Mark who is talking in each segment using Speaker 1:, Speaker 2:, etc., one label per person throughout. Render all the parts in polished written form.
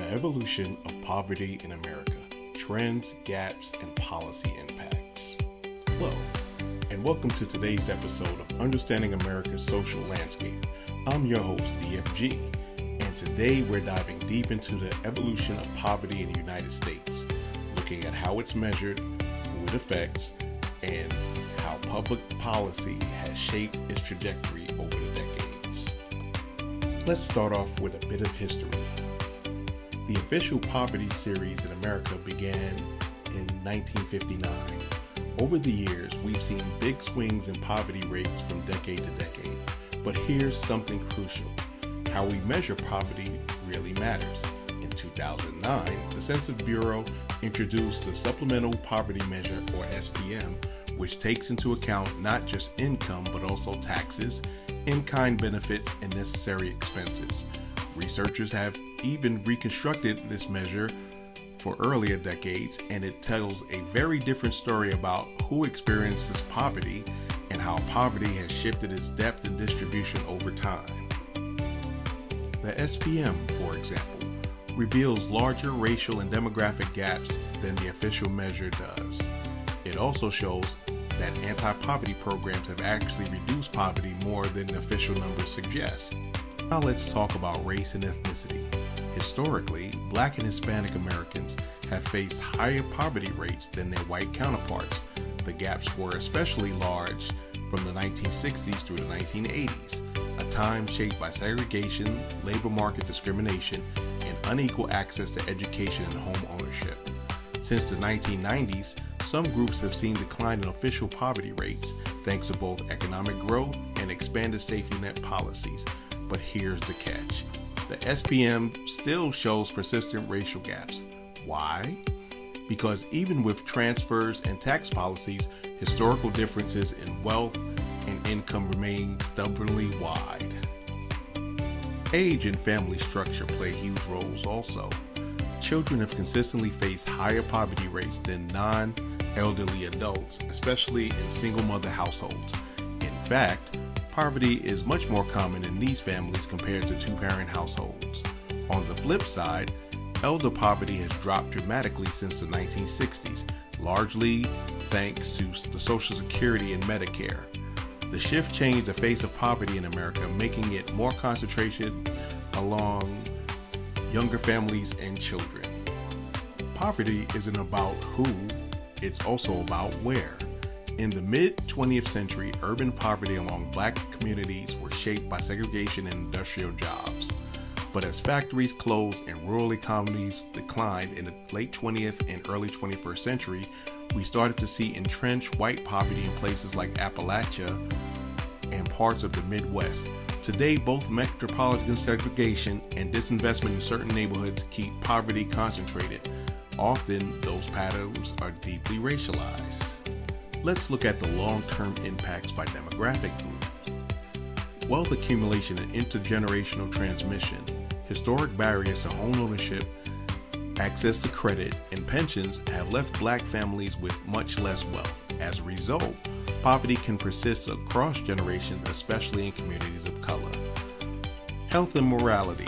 Speaker 1: evolution of poverty in America, trends, gaps, and policy impacts. Hello, and welcome to today's episode of Understanding America's Social Landscape. I'm your host, DFG, and today we're diving deep into the evolution of poverty in the United States, looking at how it's measured, who it affects, and how public policy has shaped its trajectory over the decades. Let's start off with a bit of history. The official poverty series in America began in 1959. Over the years, we've seen big swings in poverty rates from decade to decade. But here's something crucial. How we measure poverty really matters. In 2009, the Census Bureau introduced the Supplemental Poverty Measure, or SPM, which takes into account not just income, but also taxes, in-kind benefits, and necessary expenses. Researchers have even reconstructed this measure for earlier decades, and it tells a very different story about who experiences poverty and how poverty has shifted its depth and distribution over time. The SPM, for example, reveals larger racial and demographic gaps than the official measure does. It also shows that anti-poverty programs have actually reduced poverty more than the official numbers suggest. Now let's talk about race and ethnicity. Historically, Black and Hispanic Americans have faced higher poverty rates than their white counterparts. The gaps were especially large from the 1960s through the 1980s, a time shaped by segregation, labor market discrimination, and unequal access to education and home ownership. Since the 1990s, some groups have seen decline in official poverty rates thanks to both economic growth and expanded safety net policies. But here's the catch. The SPM still shows persistent racial gaps. Why? Because even with transfers and tax policies, historical differences in wealth and income remain stubbornly wide. Age and family structure play huge roles also. Children have consistently faced higher poverty rates than non-elderly adults, especially in single-mother households. In fact, poverty is much more common in these families compared to two-parent households. On the flip side, elder poverty has dropped dramatically since the 1960s, largely thanks to the Social Security and Medicare. The shift changed the face of poverty in America, making it more concentrated along younger families and children. Poverty isn't about who, it's also about where. In the mid-20th century, urban poverty among Black communities were shaped by segregation and industrial jobs. But as factories closed and rural economies declined in the late 20th and early 21st century, we started to see entrenched white poverty in places like Appalachia and parts of the Midwest. Today, both metropolitan segregation and disinvestment in certain neighborhoods keep poverty concentrated. Often, those patterns are deeply racialized. Let's look at the long-term impacts by demographic groups. Wealth accumulation and intergenerational transmission, historic barriers to home ownership, access to credit, and pensions have left Black families with much less wealth. As a result, poverty can persist across generations, especially in communities of color. Health and mortality.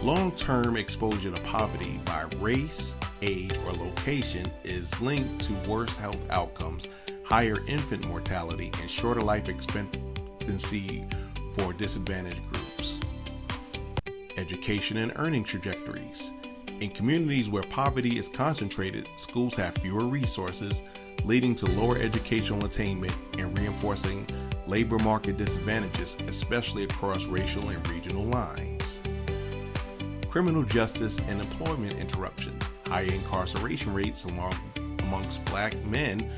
Speaker 1: Long-term exposure to poverty by race, age, or location is linked to worse health outcomes, higher infant mortality, and shorter life expectancy for disadvantaged groups. Education and earning trajectories. In communities where poverty is concentrated, schools have fewer resources, leading to lower educational attainment and reinforcing labor market disadvantages, especially across racial and regional lines. Criminal justice and employment interruptions. Higher incarceration rates amongst Black men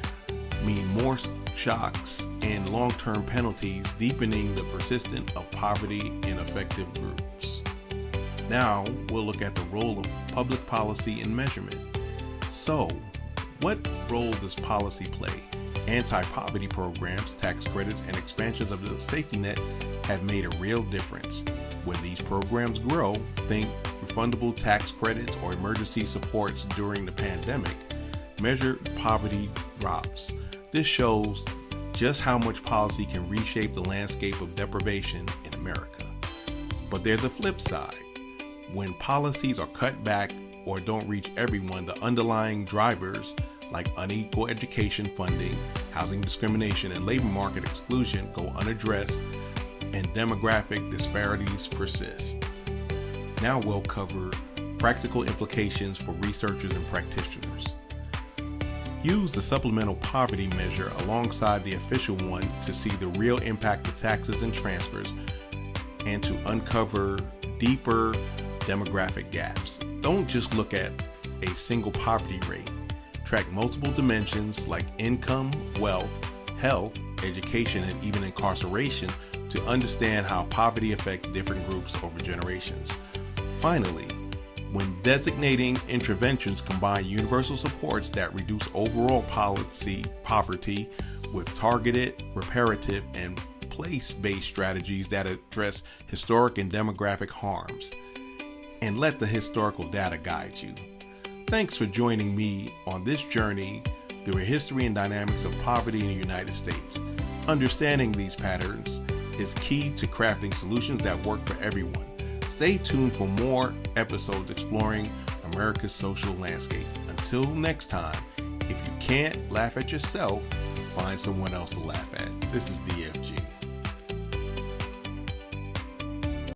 Speaker 1: mean more shocks and long-term penalties, deepening the persistence of poverty in affected groups. Now, we'll look at the role of public policy and measurement. So, what role does policy play? Anti-poverty programs, tax credits, and expansions of the safety net have made a real difference. When these programs grow, think refundable tax credits or emergency supports during the pandemic, measured poverty drops. This shows just how much policy can reshape the landscape of deprivation in America. But there's a flip side. When policies are cut back or don't reach everyone, the underlying drivers like unequal education funding, housing discrimination, and labor market exclusion go unaddressed, and demographic disparities persist. Now we'll cover practical implications for researchers and practitioners. Use the supplemental poverty measure alongside the official one to see the real impact of taxes and transfers and to uncover deeper demographic gaps. Don't just look at a single poverty rate. Track multiple dimensions like income, wealth, health, education, and even incarceration to understand how poverty affects different groups over generations. Finally, when designating interventions, combine universal supports that reduce overall policy poverty with targeted, reparative, and place-based strategies that address historic and demographic harms. And let the historical data guide you. Thanks for joining me on this journey through a history and dynamics of poverty in the United States. Understanding these patterns is key to crafting solutions that work for everyone. Stay tuned for more episodes exploring America's social landscape. Until next time, if you can't laugh at yourself, find someone else to laugh at. This is DFG.